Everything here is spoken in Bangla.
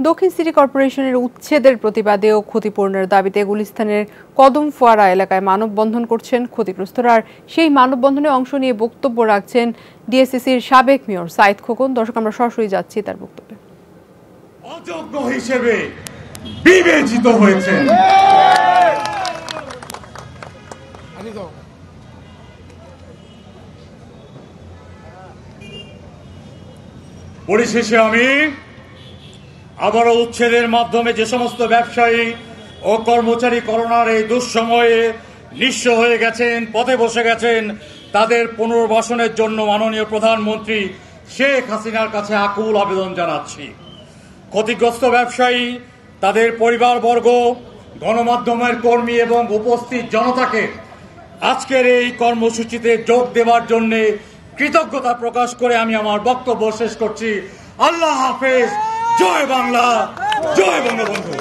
দক্ষিণ সিটি কর্পোরেশনের উচ্ছেদের প্রতিবাদে ও ক্ষতিপূরণের দাবিতে গুলিস্তানের কদম ফোয়ারা এলাকায় মানববন্ধন করছেন ক্ষতিগ্রস্তরা। আর সেই মানববন্ধনে অংশ নিয়ে বক্তব্য রাখছেন ডিএসসিসির সাবেক মেয়র সাইদ খোকন। দর্শক, আমরা সরাসরি যাচ্ছি তার বক্তব্যে। অযোগ্য হিসেবে বিবেচিত হয়েছেন। পরিশেষে আমি আবারও উচ্ছেদের মাধ্যমে যে সমস্ত ব্যবসায়ী ও কর্মচারী করোনার এই দুঃসময়ে নিঃস্ব হয়ে গেছেন, পথে বসে গেছেন, তাদের পুনর্বাসনের জন্য মাননীয় প্রধানমন্ত্রী শেখ হাসিনার কাছে আকুল আবেদন জানাচ্ছি। ক্ষতিগ্রস্ত ব্যবসায়ী, তাদের পরিবারবর্গ, গণমাধ্যমের কর্মী এবং উপস্থিত জনতাকে আজকের এই কর্মসূচিতে যোগ দেওয়ার জন্য কৃতজ্ঞতা প্রকাশ করে আমি আমার বক্তব্য শেষ করছি। আল্লাহ হাফেজ। জয় বাংলা, জয় বঙ্গবন্ধু।